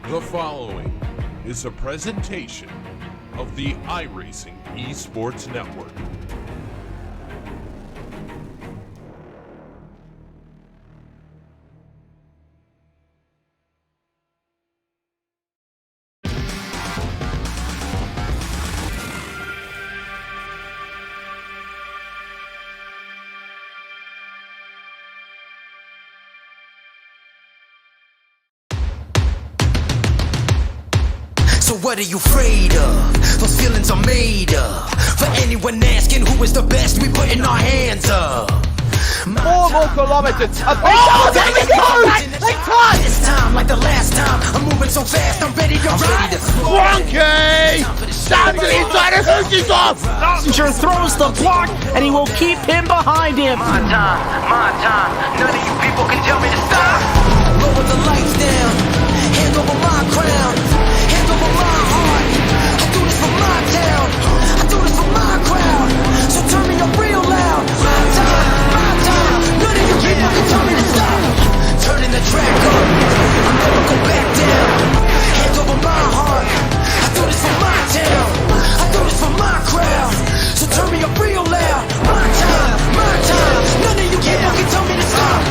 The following is a presentation of the iRacing Esports Network. So what are you afraid of? Those feelings are made up. For anyone asking who is the best, we putting our hands up. 4 more kilometers. Oh, there we go! They touch! This time, like the last time, I'm moving so fast, I'm ready to ride. Frankie! Down to the inside of Husendorf! Messenger throws the block, and he will keep him behind him. My time. None of you people can tell me to stop. Lower the lights down. Hand over my crown. Hand over my heart. I do this for my town. I do this for my crowd. So turn me up real loud. My time. None of you people can tell me to stop. Turning the track up. I'll never go back down. Hand over my heart. I do this for my town. I do this for my crowd. So turn me up real loud. My time. None of you people can tell me to stop.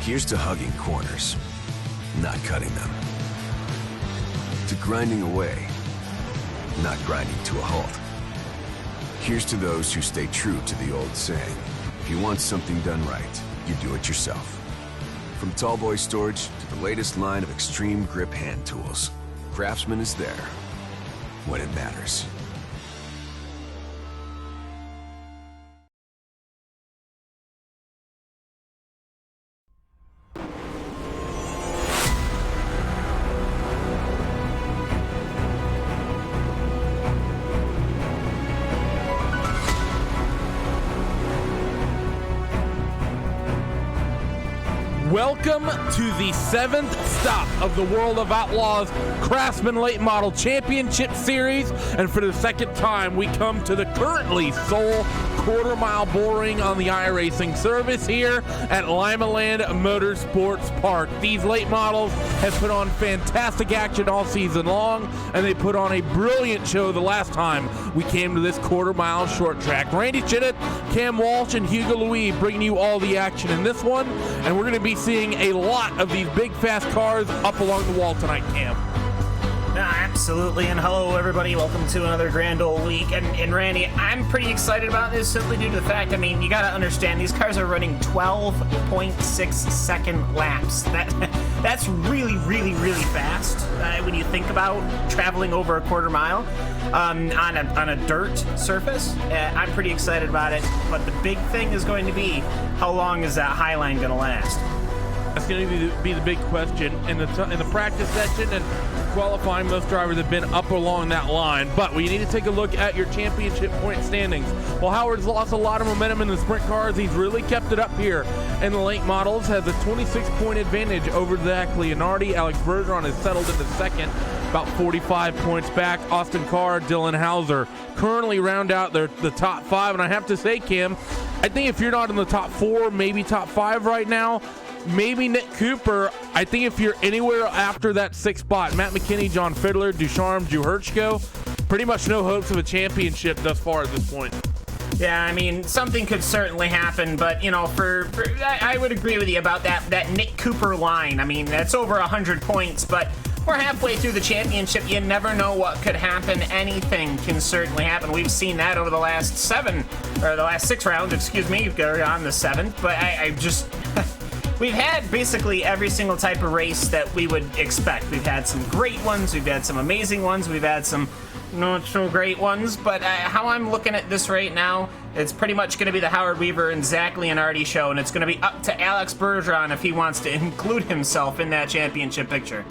Here's to hugging corners, not cutting them. To grinding away, not grinding to a halt. Here's to those who stay true to the old saying, if you want something done right, you do it yourself. From Tallboy Storage to the latest line of extreme grip hand tools, Craftsman is there when it matters. Welcome to the 7th stop of the World of Outlaws Craftsman Late Model Championship Series, and for the second time we come to the currently sole quarter-mile bull ring on the iRacing service here at Limaland Motorsports Park. These late models have put on fantastic action all season long, and they put on a brilliant show the last time we came to this quarter-mile short track. Randy Chittitt, Cam Walsh, and Hugo Louis bringing you all the action in this one, and we're going to be seeing a lot of these big fast cars up along the wall tonight, Cam. Absolutely, and hello everybody, welcome to another grand old week. And Randy, I'm pretty excited about this simply due to the fact, I mean, you gotta understand, these cars are running 12.6 second laps. That's really fast when you think about traveling over a quarter mile on a dirt surface. I'm pretty excited about it, but the big thing is going to be, how long is that high line gonna last? That's going to be the big question in the practice session and qualifying. Most drivers have been up along that line, but we need to take a look at your championship point standings. Well, Howard's lost a lot of momentum in the sprint cars. He's really kept it up here in the late models, has a 26-point advantage over Zach Leonardi. Alex Bergeron has settled into second, about 45 points back. Austin Carr, Dylan Hauser currently round out the top 5, and I have to say, Cam, I think if you're not in the top 4, maybe top 5 right now, maybe Nick Cooper. I think if you're anywhere after that 6th spot, Matt McKinney, John Fiddler, Ducharme, Drew Hurchko, pretty much no hopes of a championship thus far at this point. Yeah, I mean, something could certainly happen, but, you know, I would agree with you about that Nick Cooper line. I mean, that's over 100 points, but we're halfway through the championship. You never know what could happen. Anything can certainly happen. We've seen that over the last 6 rounds, excuse me. We're on the 7th, but I just... We've had basically every single type of race that we would expect. We've had some great ones, we've had some amazing ones, we've had some not so great ones, but how I'm looking at this right now, it's pretty much going to be the Howard Weaver and Zach Leonardi show, and it's going to be up to Alex Bergeron if he wants to include himself in that championship picture.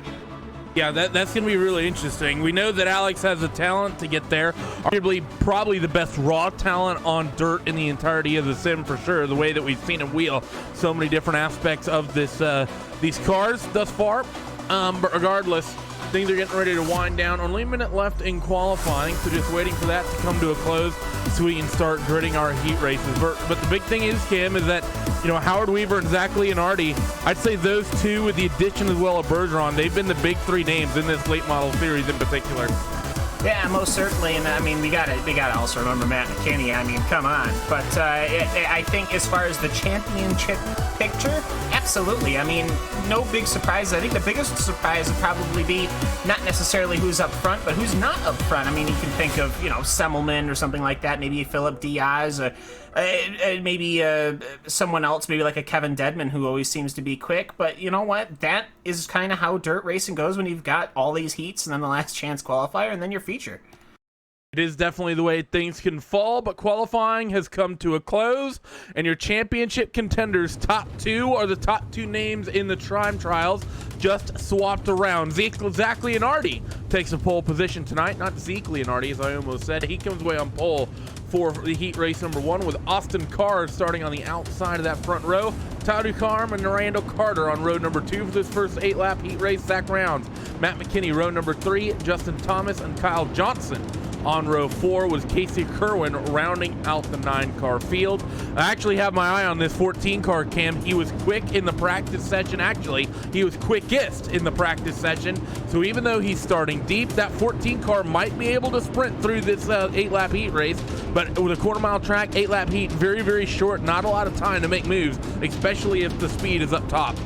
Yeah, that's going to be really interesting. We know that Alex has the talent to get there. Arguably, probably the best raw talent on dirt in the entirety of the sim for sure. The way that we've seen him wheel so many different aspects of these cars thus far. But regardless, things are getting ready to wind down. Only a minute left in qualifying, so just waiting for that to come to a close so we can start gridding our heat races. But the big thing is, Kim, is that, you know, Howard Weaver and Zach Leonardi, I'd say those two with the addition as well of Bergeron, they've been the big 3 names in this late model series in particular. Yeah, most certainly, and I mean, we gotta also remember Matt McKinney. I mean, come on. But I think as far as the championship picture, absolutely. I mean, no big surprises. I think the biggest surprise would probably be not necessarily who's up front, but who's not up front. I mean, you can think of, you know, Semmelman or something like that. Maybe Philip Diaz, maybe someone else, maybe like a Kevin Dedman, who always seems to be quick. But you know what? That is kind of how dirt racing goes when you've got all these heats and then the last chance qualifier and then your feature. It is definitely the way things can fall, but qualifying has come to a close, and your championship contenders' top 2 are the top 2 names in the time trials, just swapped around. Zach Leonardi takes a pole position tonight. Not Zeke Leonardi, as I almost said. He comes away on pole for the heat race number 1 with Austin Carr starting on the outside of that front row. Tyler Ducharme and Randall Carter on row number 2 for this first 8-lap heat race. Zach Rounds, Matt McKinney, row number 3, Justin Thomas and Kyle Johnson. On row 4 was Casey Kerwin rounding out the 9-car field. I actually have my eye on this 14-car Cam. He was quick in the practice session. Actually, he was quickest in the practice session. So even though he's starting deep, that 14-car might be able to sprint through this 8-lap heat race. But with a quarter-mile track, 8-lap heat, very, very short. Not a lot of time to make moves, especially if the speed is up top.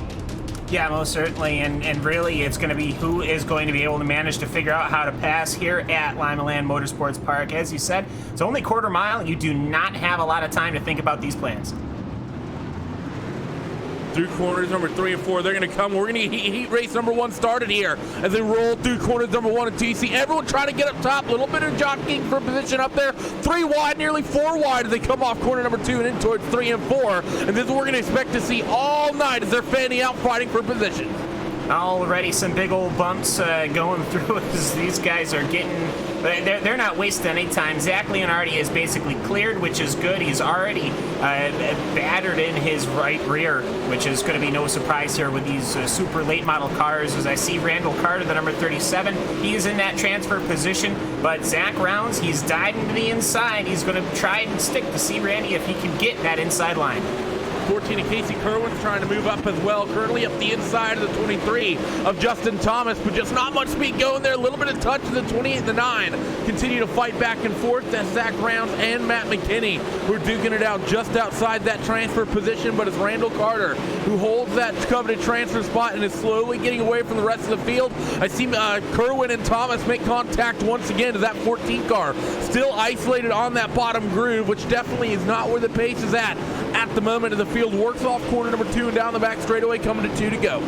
Yeah, most certainly, and really it's going to be who is going to be able to manage to figure out how to pass here at Lima Land Motorsports Park. As you said, it's only quarter mile. You do not have a lot of time to think about these plans. Through corners number 3 and 4, they're going to come. We're going to get heat race number 1 started here as they roll through corners number 1 and 2. You see everyone trying to get up top. A little bit of jockeying for position up there. 3 wide, nearly 4 wide as they come off corner number 2 and in towards 3 and 4. And this is what we're going to expect to see all night as they're fanning out, fighting for position. Already some big old bumps going through as these guys are getting... They're not wasting any time. Zach Leonardi is basically cleared, which is good. He's already battered in his right rear, which is going to be no surprise here with these super late model cars. As I see Randall Carter, the number 37, he's in that transfer position. But Zach Rounds, he's diving to the inside. He's going to try and stick to see Randy if he can get that inside line. 14 of Casey Kerwin trying to move up as well. Currently up the inside of the 23 of Justin Thomas, but just not much speed going there. A little bit of touch to the 28 and the 9. Continue to fight back and forth. That's Zach Rounds and Matt McKinney who are duking it out just outside that transfer position, but it's Randall Carter who holds that coveted transfer spot and is slowly getting away from the rest of the field. I see Kerwin and Thomas make contact once again as that 14 car still isolated on that bottom groove, which definitely is not where the pace is at the moment of the field. Works off corner number 2 and down the back straightaway, coming to 2 to go.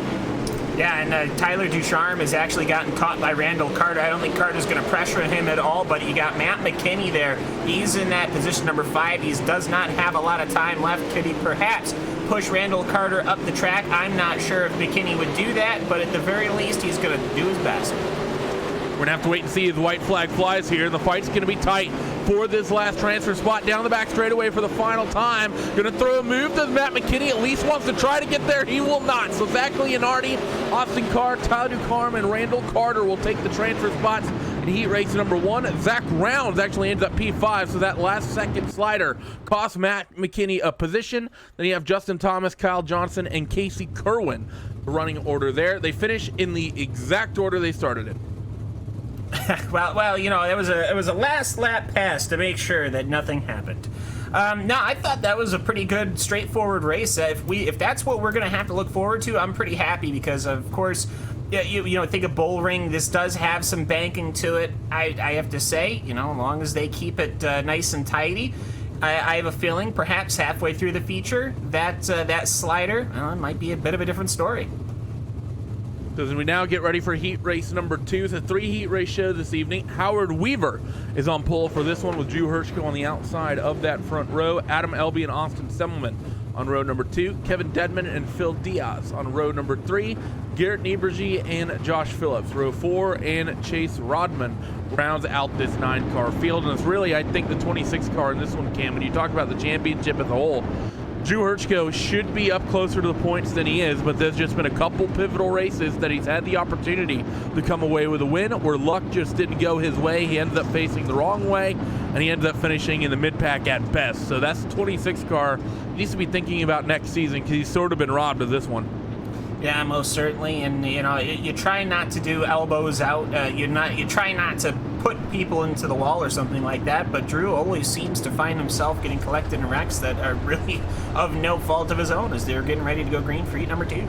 Yeah, and Tyler Ducharme has actually gotten caught by Randall Carter. I don't think Carter's going to pressure him at all, but you got Matt McKinney there. He's in that position number 5. He does not have a lot of time left. Could he perhaps push Randall Carter up the track? I'm not sure if McKinney would do that, but at the very least, he's going to do his best. We're going to have to wait and see as the white flag flies here. The fight's going to be tight for this last transfer spot down the back straightaway for the final time. Going to throw a move to Matt McKinney. At least wants to try to get there. He will not. So Zach Leonardi, Austin Carr, Tyler Ducharme, and Randall Carter will take the transfer spots. And In heat race number 1, Zach Rounds actually ends up P5, so that last second slider cost Matt McKinney a position. Then you have Justin Thomas, Kyle Johnson, and Casey Kerwin. The running order there. They finish in the exact order they started in. well, you know, it was a last lap pass to make sure that nothing happened. No, I thought that was a pretty good, straightforward race. If that's what we're gonna have to look forward to, I'm pretty happy because, of course, you know, think of Bullring. This does have some banking to it. I have to say, you know, as long as they keep it nice and tidy, I have a feeling perhaps halfway through the feature that slider might be a bit of a different story. So as we now get ready for heat race number 2, it's a 3 heat race show this evening. Howard Weaver is on pole for this one with Drew Hershko on the outside of that front row. Adam Elby and Austin Semmelman on row number 2. Kevin Dedman and Phil Diaz on row number 3. Garrett Nieberge and Josh Phillips. Row 4 and Chase Rodman rounds out this 9-car field. And it's really, I think, the 26 car in this one, Cam. When you talk about the championship as a whole, Drew Hershko should be up closer to the points than he is, but there's just been a couple pivotal races that he's had the opportunity to come away with a win where luck just didn't go his way. He ended up facing the wrong way, and he ended up finishing in the mid-pack at best. So that's the 26 car. He needs to be thinking about next season because he's sort of been robbed of this one. Yeah, most certainly, and you know, you try not to do elbows out. You try not to put people into the wall or something like that. But Drew always seems to find himself getting collected in wrecks that are really of no fault of his own, as they're getting ready to go green for heat number 2.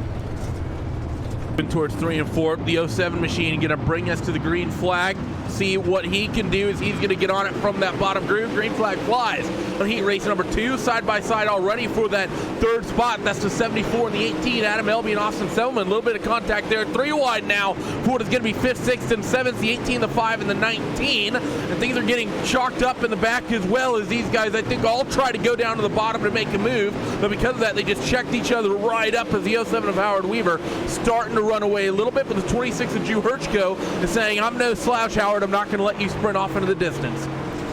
Towards 3 and 4, the 07 machine going to bring us to the green flag. See what he can do is he's going to get on it from that bottom groove. Green flag flies on heat race number 2, side by side already for that 3rd spot. That's the 74 and the 18. Adam Elby and Austin Selman. A little bit of contact there. 3 wide now for what is going to be 5th, 6th, and 7th. The 18, the 5, and the 19. And things are getting chalked up in the back as well as these guys, I think, all try to go down to the bottom to make a move. But because of that, they just checked each other right up as the 07 of Howard Weaver starting to run away a little bit. But the 26 of Drew Hershko is saying, I'm no slouch, Howard. I'm not going to let you sprint off into the distance.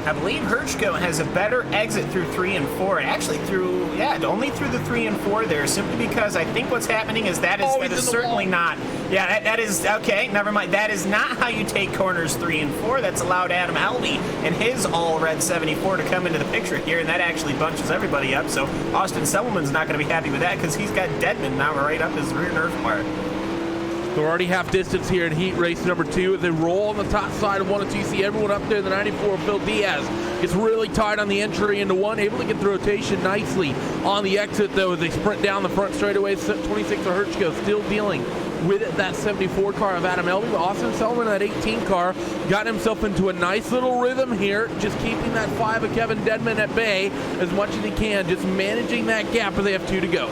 I believe Hershko has a better exit through 3 and 4, and actually only through the 3 and 4 there, simply because I think what's happening is that is certainly not. Yeah, that is okay. Never mind. That is not how you take corners 3 and 4. That's allowed Adam Elby and his all red 74 to come into the picture here, and that actually bunches everybody up. So Austin Selman's not going to be happy with that because he's got Dedman now right up his rear nerve part. So we're already half distance here in heat race number 2 as they roll on the top side of 1 and 2. You see everyone up there. The 94 Phil Diaz gets really tight on the entry into 1, able to get the rotation nicely on the exit though as they sprint down the front straightaway. 26 of Hershko still dealing with that 74 car of Adam Elby. But Austin Selman, that 18 car, got himself into a nice little rhythm here, just keeping that 5 of Kevin Dedman at bay as much as he can, just managing that gap as they have 2 to go.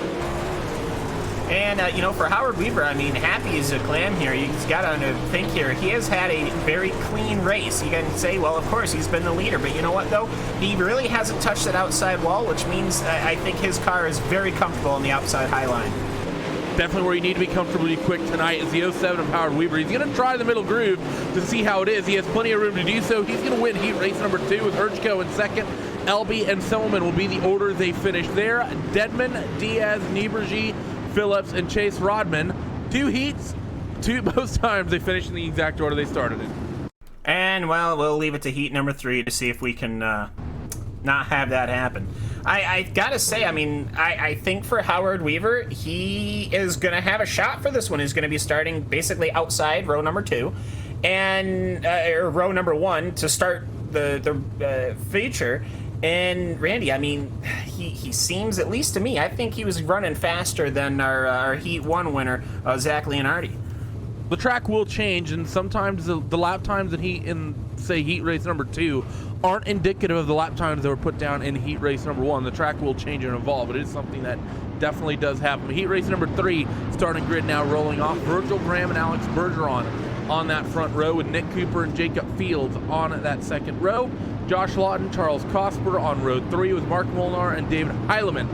And, you know, for Howard Weaver, I mean, happy as a clam here. He's got to think here. He has had a very clean race. You can say, well, of course, he's been the leader. But you know what, though? He really hasn't touched that outside wall, which means I think his car is very comfortable on the outside high line. Definitely where you need to be comfortably quick tonight is the 07 of Howard Weaver. He's going to try the middle groove to see how it is. He has plenty of room to do so. He's going to win heat race number 2 with Hershko in 2nd. Elby and Selman will be the order they finish there. Dedman, Diaz, Nieberge, Phillips, and Chase Rodman. 2 heats, both times they finished in the exact order they started in. And, well, we'll leave it to heat number 3 to see if we can not have that happen. I gotta say, I mean, I think for Howard Weaver, he is gonna have a shot for this one. He's gonna be starting basically outside row number 2 and or row number 1 to start the feature. And Randy, I mean, he seems, at least to me, I think he was running faster than our Heat 1 winner, Zach Leonardi. The track will change, and sometimes the lap times in say heat race number 2 aren't indicative of the lap times that were put down in heat race number 1. The track will change and evolve, but it is something that definitely does happen. Heat race number 3, starting grid now rolling off. Virgil Graham and Alex Bergeron on that front row, with Nick Cooper and Jacob Fields on that second row. Josh Lawton, Charles Cosper on row 3 with Mark Molnar and David Heileman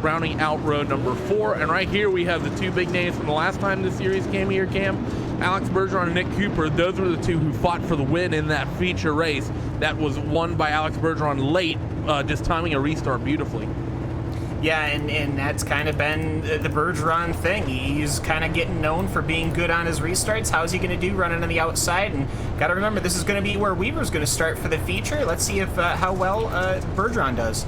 rounding out row number 4. And right here we have the 2 big names from the last time this series came here, Cam. Alex Bergeron and Nick Cooper, those were the 2 who fought for the win in that feature race. That was won by Alex Bergeron late, just timing a restart beautifully. Yeah, and that's kind of been the Bergeron thing. He's kind of getting known for being good on his restarts. How's he going to do running on the outside? And got to remember, this is going to be where Weaver's going to start for the feature. Let's see if how well Bergeron does.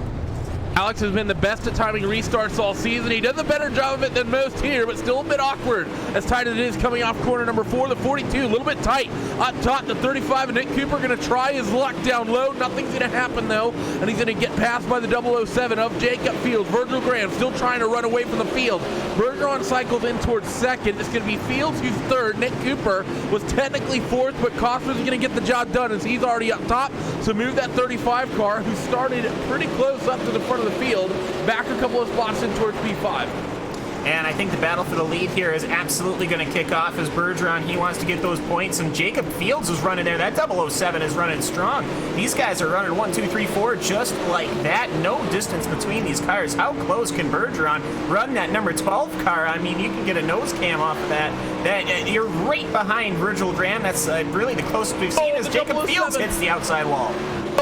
Alex has been the best at timing restarts all season. He does a better job of it than most here, but still a bit awkward. As tight as it is coming off corner number 4, the 42, a little bit tight. Up top, the 35, and Nick Cooper going to try his luck down low. Nothing's going to happen, though, and he's going to get passed by the 007 of Jacob Fields. Virgil Graham still trying to run away from the field. Bergeron cycles in towards second. It's going to be Fields who's third. Nick Cooper was technically fourth, but Cosper's going to get the job done as he's already up top. So move that 35 car, who started pretty close up to the front of the field, back a couple of spots in towards P5. And I think the battle for the lead here is absolutely going to kick off as Bergeron, he wants to get those points, and Jacob Fields is running there. That 007 is running strong. These guys are running 1, 2, 3, 4 just like that. No distance between these cars. How close can Bergeron run that number 12 car? I mean, you can get a nose cam off of that. You're right behind Virgil Graham. That's really the closest we've seen as Jacob Fields hits the outside wall.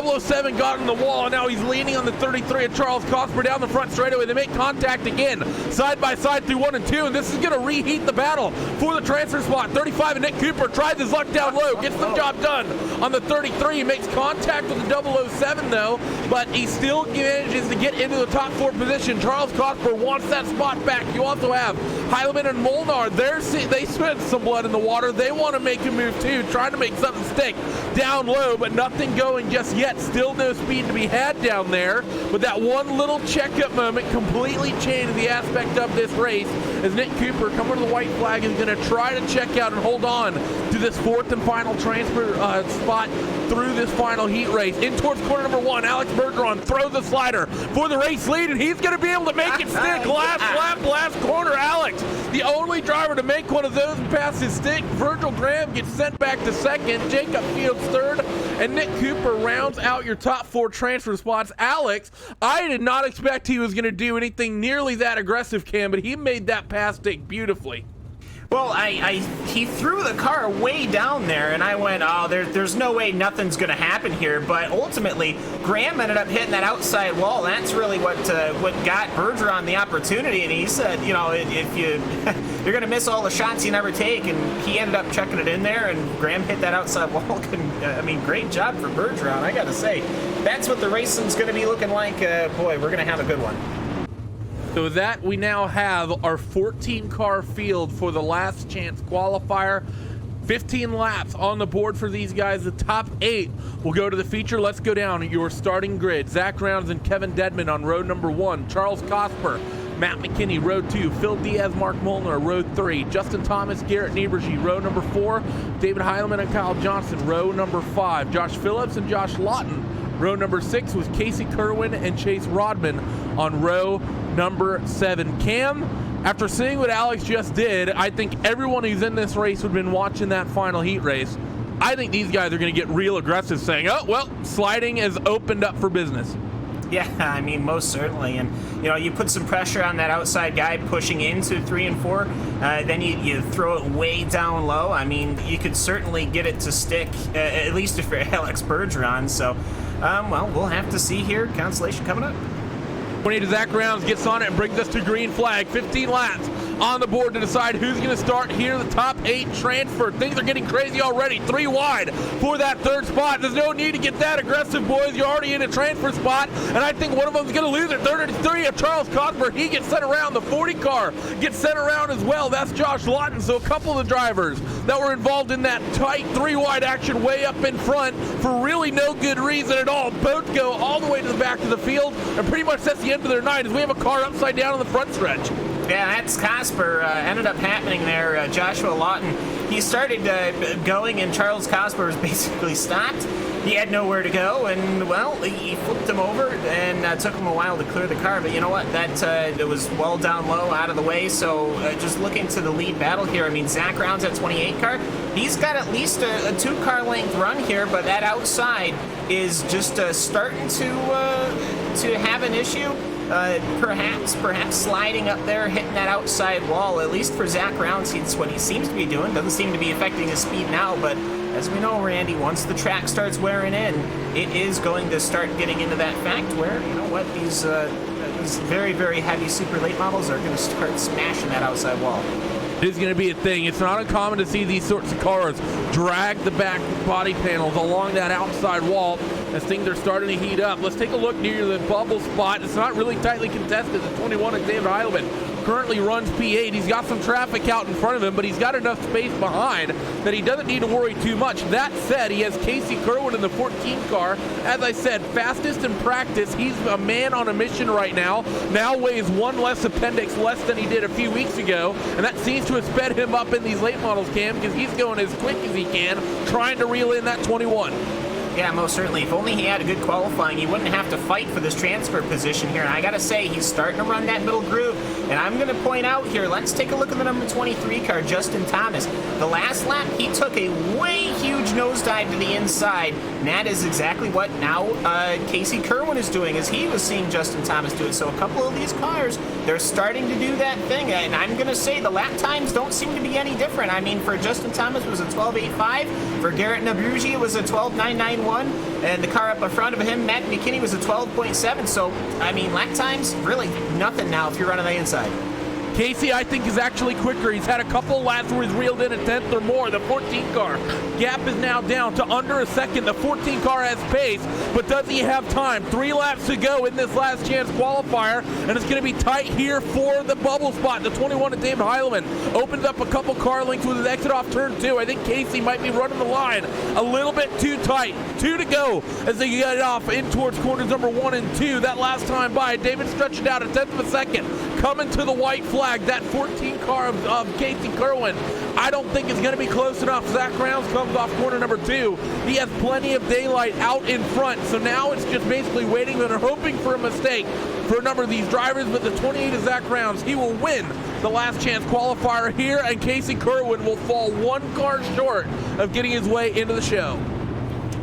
007 got on the wall, and now he's leaning on the 33 of Charles Cosper down the front straightaway. They make contact again, side by side through 1 and 2, and this is going to reheat the battle for the transfer spot. 35 and Nick Cooper tries his luck down low, gets the job done on the 33. He makes contact with the 007, though, but he still manages to get into the top 4 position. Charles Cosper wants that spot back. You also have Heileman and Molnar. They spent some blood in the water. They want to make a move, too, trying to make something stick down low, but nothing going just yet. Still no speed to be had down there, but that one little checkup moment completely changed the aspect of this race as Nick Cooper, coming to the white flag, is going to try to check out and hold on to this 4th and final transfer spot through this final heat race. In towards corner number 1, Alex Bergeron throws the slider for the race lead, and he's going to be able to make it stick. Last lap, last corner, Alex, the only driver to make one of those and pass his stick. Virgil Graham gets sent back to second, Jacob Fields third, and Nick Cooper rounds out your top 4 transfer spots. Alex, I did not expect he was going to do anything nearly that aggressive, Cam, but he made that pass stick beautifully. Well, he threw the car way down there, and I went, oh, there's no way nothing's going to happen here. But ultimately, Graham ended up hitting that outside wall. That's really what got Bergeron the opportunity. And he said, you know, if you're going to miss all the shots you never take, and he ended up chucking it in there, and Graham hit that outside wall. I mean, great job for Bergeron, I got to say. That's what the racing's going to be looking like. Boy, we're going to have a good one. So with that, we now have our 14-car field for the last chance qualifier. 15 laps on the board for these guys. The top 8 will go to the feature. Let's go down your starting grid. Zach Rounds and Kevin Dedman on road number 1. Charles Cosper, Matt McKinney, road 2. Phil Diaz, Mark Molnar, road 3. Justin Thomas, Garrett Nieberge, row number 4. David Heileman and Kyle Johnson, row number 5. Josh Phillips and Josh Lawton, row number 6, was Casey Kerwin and Chase Rodman on row number 7. Cam, after seeing what Alex just did, I think everyone who's in this race would have been watching that final heat race. I think these guys are going to get real aggressive, saying, oh, well, sliding has opened up for business. Yeah, I mean, most certainly. And, you know, you put some pressure on that outside guy pushing into 3 and 4. Then you throw it way down low. I mean, you could certainly get it to stick, at least if you're Alex Bergeron. So, well, we'll have to see here. Consolation coming up. 20 to Zach Rounds gets on it and brings us to green flag. 15 laps on the board to decide who's going to start here. The top 8 transfer. Things are getting crazy already. 3 wide for that 3rd spot. There's no need to get that aggressive, boys. You're already in a transfer spot, and I think one of them's going to lose it. 33 of Charles Cosper. He gets sent around. The 40 car gets sent around as well. That's Josh Lawton. So a couple of the drivers that were involved in that tight 3 wide action way up in front for really no good reason at all. Both go all the way to the back of the field, and pretty much that's the end of their night as we have a car upside down on the front stretch. Yeah, that's Cosper. Ended up happening there. Joshua Lawton, he started going, and Charles Cosper was basically stopped. He had nowhere to go, and, well, he flipped him over, and took him a while to clear the car. But you know what? It was well down low, out of the way. So just looking to the lead battle here, I mean, Zach Rounds at 28 car, he's got at least a 2-car length run here, but that outside is just starting to have an issue. Perhaps sliding up there, hitting that outside wall. At least for Zach Rounds, it's what he seems to be doing. Doesn't seem to be affecting his speed now, but as we know, Randy, once the track starts wearing in, it is going to start getting into that fact where, you know what, these those very, very heavy super late models are going to start smashing that outside wall. It is going to be a thing. It's not uncommon to see these sorts of cars drag the back body panels along that outside wall as things are starting to heat up. Let's take a look near the bubble spot. It's not really tightly contested. The 21 of David Heilman currently runs P8. He's got some traffic out in front of him, but he's got enough space behind that he doesn't need to worry too much. That said, he has Casey Kerwin in the 14 car. As I said, fastest in practice. He's a man on a mission right now. Now weighs one less appendix less than he did a few weeks ago, and that seems to have sped him up in these late models, Cam, because he's going as quick as he can, trying to reel in that 21. Yeah, most certainly. If only he had a good qualifying, he wouldn't have to fight for this transfer position here. And I got to say, he's starting to run that middle groove. And I'm going to point out here, let's take a look at the number 23 car, Justin Thomas. The last lap, he took a way huge nosedive to the inside. And that is exactly what now Casey Kerwin is doing, as he was seeing Justin Thomas do it. So a couple of these cars, they're starting to do that thing. And I'm going to say the lap times don't seem to be any different. I mean, for Justin Thomas, it was a 12.85. For Garrett Nabrugi, it was a 12.991. And the car up in front of him, Matt McKinney, was a 12.7. So, I mean, lap times, really nothing now if you're running the inside. Casey, I think, is actually quicker. He's had a couple laps where he's reeled in a tenth or more. The 14 car gap is now down to under a second. The 14 car has pace, but does he have time? 3 laps to go in this last chance qualifier, and it's going to be tight here for the bubble spot. The 21 of David Heilman opens up a couple car lengths with his exit off turn 2. I think Casey might be running the line a little bit too tight. 2 to go as they get it off in towards corners number 1 and 2. That last time by, David stretched it out a tenth of a second. Coming to the white flag, that 14 car of Casey Kerwin, I don't think is going to be close enough. Zach Rounds comes off corner number 2. He has plenty of daylight out in front, so now it's just basically waiting and hoping for a mistake for a number of these drivers. But the 28 of Zach Rounds, he will win the last chance qualifier here, and Casey Kerwin will fall 1 car short of getting his way into the show.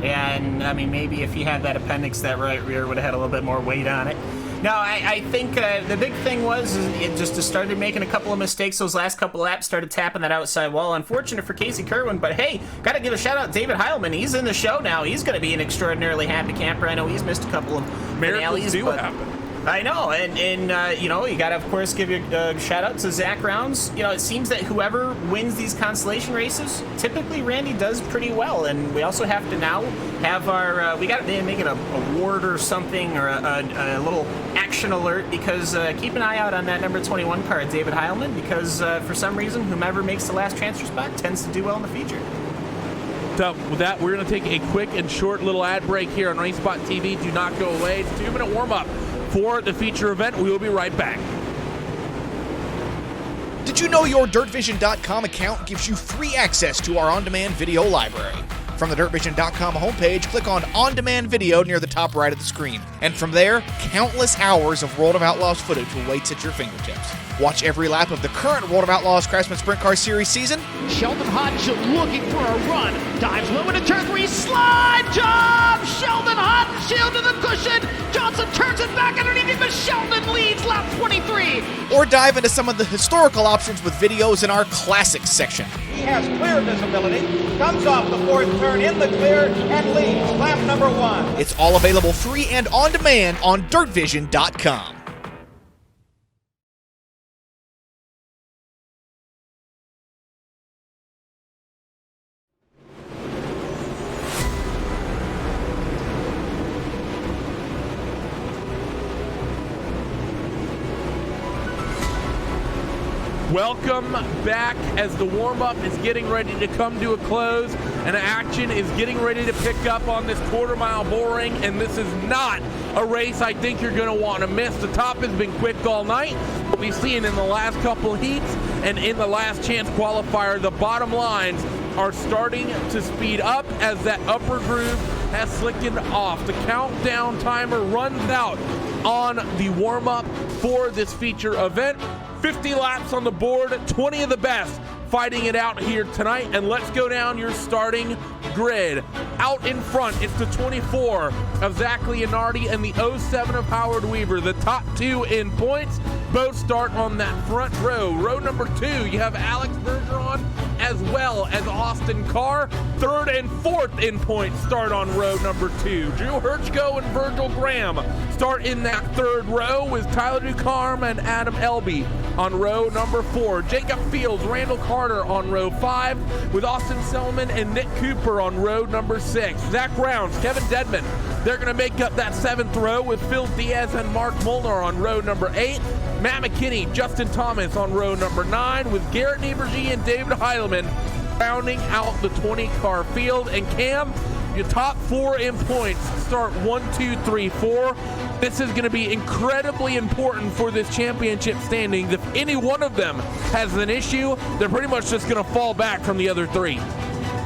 Yeah, and I mean, maybe if he had that appendix, that right rear would have had a little bit more weight on it. No, I think the big thing was it just started making a couple of mistakes. Those last couple laps started tapping that outside wall. Unfortunate for Casey Kerwin, but hey, got to give a shout out to David Heilman. He's in the show now. He's going to be an extraordinarily happy camper. I know he's missed a couple of Miracles do but happen. I know, and you know, you got to, of course, give a shout-out to Zach Rounds. You know, it seems that whoever wins these consolation races, typically Randy does pretty well, and we also have to now have our, we got to make it a award or something, or a little action alert, because keep an eye out on that number 21 car, David Heilman, because for some reason, whomever makes the last transfer spot tends to do well in the feature. So with that, we're going to take a quick and short little ad break here on RaceSpot TV. Do not go away. It's a 2-minute warm-up for the feature event. We will be right back. Did you know your DirtVision.com account gives you free access to our on-demand video library? From the DirtVision.com homepage, click on On-Demand Video near the top right of the screen. And from there, countless hours of World of Outlaws footage awaits at your fingertips. Watch every lap of the current World of Outlaws Craftsman Sprint Car Series season. Sheldon Hutton looking for a run. Dives low into turn 3. Slide job! Sheldon Hutton shield to the cushion. Johnson turns it back underneath him, but Sheldon leads lap 23. Or dive into some of the historical options with videos in our Classics section. He has clear visibility, comes off the 4th turn in the clear, and leads lap number 1. It's all available free and on demand on DirtVision.com. Welcome back as the warm-up is getting ready to come to a close and action is getting ready to pick up on this quarter-mile bull ring, and this is not a race I think you're going to want to miss. The top has been quick all night. What we've seen in the last couple heats and in the last chance qualifier, the bottom lines are starting to speed up as that upper groove has slickened off. The countdown timer runs out on the warm-up for this feature event. 50 laps on the board, 20 of the best fighting it out here tonight. And let's go down your starting grid. Out in front, it's the 24 of Zach Leonardi and the 07 of Howard Weaver. The top 2 in points both start on that front row. Row number 2, you have Alex Bergeron as well as Austin Carr. 3rd and 4th in points start on row number 2. Drew Hirschko and Virgil Graham start in that third row with Tyler Ducarme and Adam Elby on row number 4. Jacob Fields, Randall Carter on row 5 with Austin Selman and Nick Cooper on row number 6. Zach Rounds, Kevin Dedman, they're going to make up that 7th row with Phil Diaz and Mark Molnar on row number 8. Matt McKinney, Justin Thomas on row number 9 with Garrett Nieberge and David Heileman rounding out the 20-car field. And Cam, your top 4 in points start 1, 2, 3, 4. This is going to be incredibly important for this championship standings. If any one of them has an issue, they're pretty much just going to fall back from the other 3.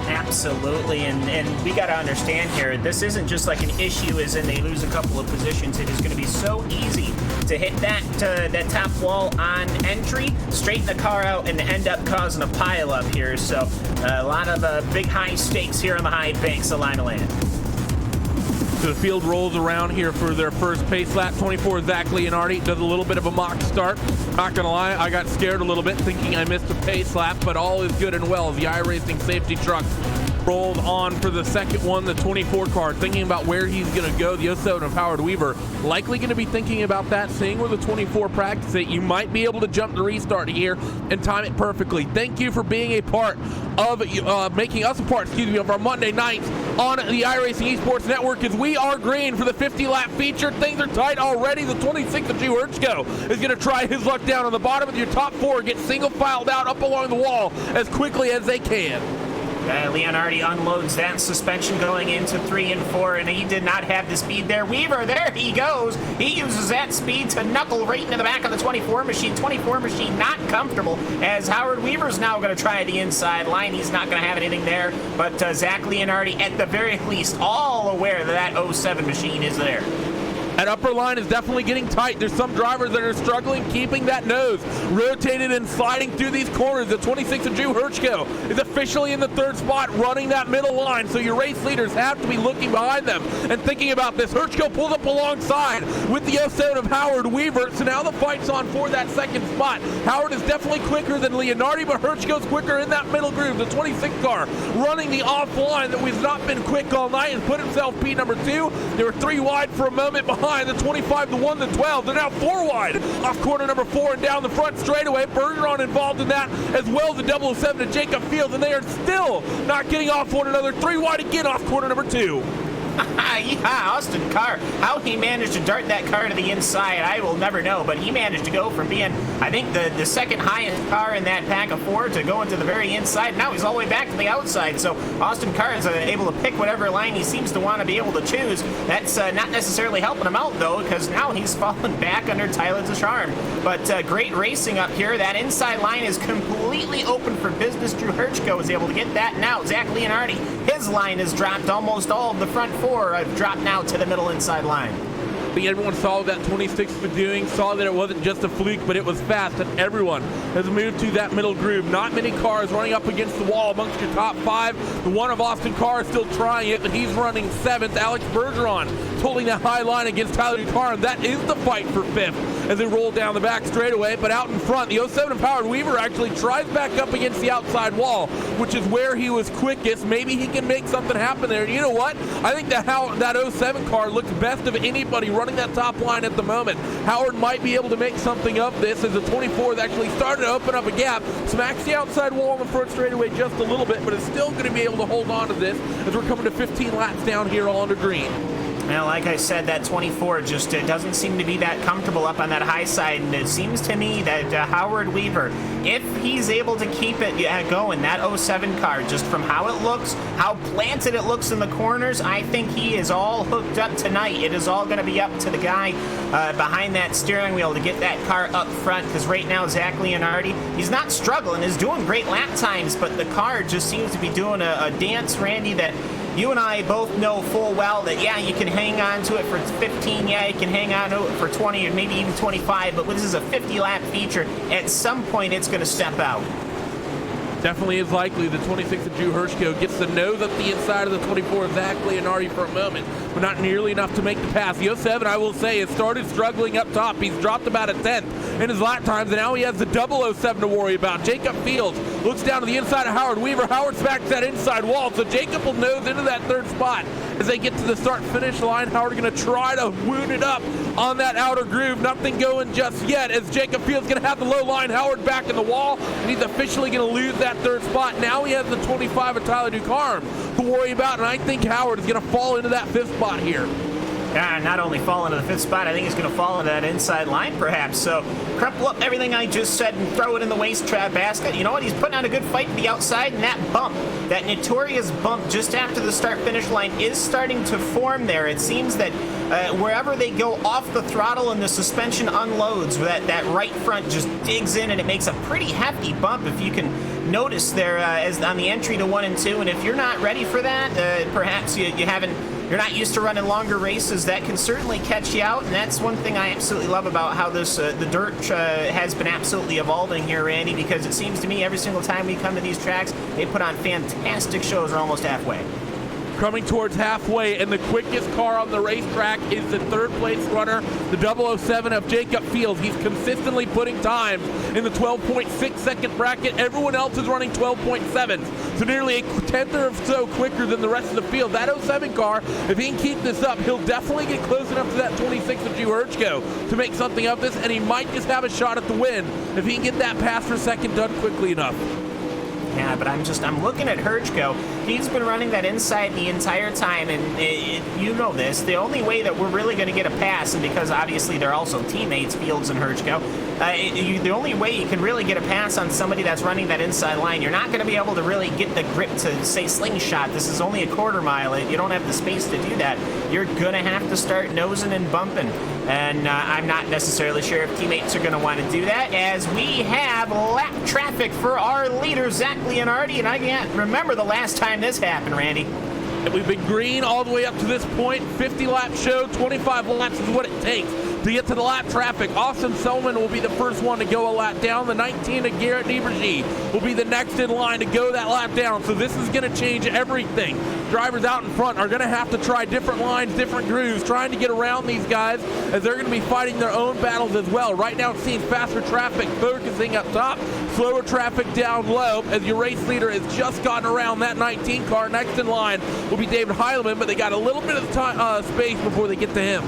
Absolutely, and we got to understand here, this isn't just like an issue as in they lose a couple of positions. It is going to be so easy to hit that top wall on entry, straighten the car out, and end up causing a pile up here. So a lot of big high stakes here on the high banks of Lima Land. So the field rolls around here for their first pace lap. 24, Zach Leonardi does a little bit of a mock start. Not gonna lie, I got scared a little bit thinking I missed a pace lap, but all is good and well as the iRacing safety truck rolled on for the second one, the 24 car, thinking about where he's going to go. The 07 of Howard Weaver likely going to be thinking about that, seeing where the 24 practice it. You might be able to jump the restart here and time it perfectly. Thank you for being a part of making us a part, of our Monday nights on the iRacing Esports Network as we are green for the 50-lap feature. Things are tight already. The 26 of Drew Urchko is going to try his luck down on the bottom of your top 4, get single filed out up along the wall as quickly as they can. Leonardi unloads that suspension going into 3 and 4, and he did not have the speed there. Weaver, there he goes. He uses that speed to knuckle right into the back of the 24 machine. 24 machine not comfortable as Howard Weaver's now going to try the inside line. He's not going to have anything there, but Zach Leonardi, at the very least, all aware that that 07 machine is there. That upper line is definitely getting tight. There's some drivers that are struggling keeping that nose rotated and sliding through these corners. The 26 of Drew Urchko is officially in the 3rd spot running that middle line, so your race leaders have to be looking behind them and thinking about this. Urchko pulls up alongside with the 07 of Howard Weaver, so now the fight's on for that 2nd spot. Howard is definitely quicker than Leonardi, but Urchko's quicker in that middle groove. The 26 car running the off line that has not been quick all night and put himself P number 2. They were 3 wide for a moment behind the 25, the 1, the 12. They're now 4 wide off corner number 4 and down the front straightaway. Bergeron involved in that as well as the 007 to Jacob Fields, and they are still not getting off one another. 3 wide again off corner number 2. Yeah, Austin Carr. How he managed to dart that car to the inside, I will never know, but he managed to go from being, I think, the second highest car in that pack of 4 to going to the very inside. Now he's all the way back to the outside, so Austin Carr is able to pick whatever line he seems to want to be able to choose. That's not necessarily helping him out, though, because now he's fallen back under Tyler Descharme. But great racing up here. That inside line is completely open for business. Drew Urchko is able to get that now. Zach Leonardi, his line has dropped. Almost all of the front 4 have dropped now to the middle inside line. But everyone saw what that 26 was doing, saw that it wasn't just a fluke, but it was fast, and everyone has moved to that middle groove. Not many cars running up against the wall amongst your top 5. The 1 of Austin Carr is still trying it, but he's running 7th. Alex Bergeron holding that high line against Tyler Ducarme. That is the fight for 5th as they roll down the back straightaway, but out in front, the 07 of Howard Weaver actually tries back up against the outside wall, which is where he was quickest. Maybe he can make something happen there. And you know what? I think that 07 car looks best of anybody running that top line at the moment. Howard might be able to make something of this as the 24 has actually started to open up a gap, smacks the outside wall on the front straightaway just a little bit, but is still going to be able to hold on to this as we're coming to 15 laps down here all under green. Well, like I said, that 24 just doesn't seem to be that comfortable up on that high side, and it seems to me that Howard Weaver, if he's able to keep it going, that 07 car, just from how it looks, how planted it looks in the corners, I think he is all hooked up tonight. It is all going to be up to the guy behind that steering wheel to get that car up front, because right now Zach Leonardi, he's not struggling, he's doing great lap times, but the car just seems to be doing a dance, Randy, that you and I both know full well that, yeah, you can hang on to it for 15, yeah, you can hang on to it for 20 or maybe even 25, but this is a 50-lap feature. At some point, it's going to step out. Definitely is likely. The 26 of Drew Urchko gets the nose up the inside of the 24 of Zach Leonardi for a moment, but not nearly enough to make the pass. The 07, I will say, has started struggling up top. He's dropped about a 10th in his lap times, and now he has the 007 to worry about. Jacob Fields looks down to the inside of Howard Weaver. Howard smacks that inside wall, so Jacob will nose into that 3rd spot as they get to the start-finish line. Howard going to try to wound it up on that outer groove. Nothing going just yet, as Jacob Fields going to have the low line. Howard back in the wall, and he's officially going to lose that third spot. Now he has the 25 of Tyler Ducarme to worry about, and I think Howard is going to fall into that 5th spot here. Not only fall into the 5th spot, I think he's going to fall into that inside line perhaps. So crumple up everything I just said and throw it in the waste trap basket. You know what? He's putting on a good fight to the outside, and that bump, that notorious bump just after the start-finish line is starting to form there. It seems that wherever they go off the throttle and the suspension unloads, that right front just digs in, and it makes a pretty hefty bump, if you can notice there as on the entry to 1 and 2. And if you're not ready for that, perhaps you're not used to running longer races, that can certainly catch you out. And that's one thing I absolutely love about how this the dirt has been absolutely evolving here, Randy, because it seems to me every single time we come to these tracks, they put on fantastic shows. We're almost halfway. Coming towards halfway, and the quickest car on the racetrack is the 3rd place runner, the 007 of Jacob Fields. He's consistently putting times in the 12.6 second bracket. Everyone else is running 12.7, so nearly a 10th or so quicker than the rest of the field. That 07 car, if he can keep this up, he'll definitely get close enough to that 26 of Drew Hurchko to make something of this, and he might just have a shot at the win if he can get that pass for second done quickly enough. Yeah, but I'm looking at Hurchko. He's been running that inside the entire time, and you know this, the only way that we're really going to get a pass, and because obviously they're also teammates, Fields and Hurchko, the only way you can really get a pass on somebody that's running that inside line, you're not going to be able to really get the grip to, say, slingshot. This is only a quarter mile. You don't have the space to do that. You're going to have to start nosing and bumping, and I'm not necessarily sure if teammates are going to want to do that, as we have lap traffic for our leader, Zach Leonardi, and I can't remember the last time this happened, Randy. We've been green all the way up to this point. 50 lap show, 25 laps is what it takes to get to the lap traffic. Austin Selman will be the first one to go a lap down. The 19 of Garrett Debergy will be the next in line to go that lap down. So this is going to change everything. Drivers out in front are going to have to try different lines, different grooves, trying to get around these guys, as they're going to be fighting their own battles as well. Right now, it's seeing faster traffic focusing up top, slower traffic down low, as your race leader has just gotten around that 19 car. Next in line will be David Heilman, but they got a little bit of time, space before they get to him.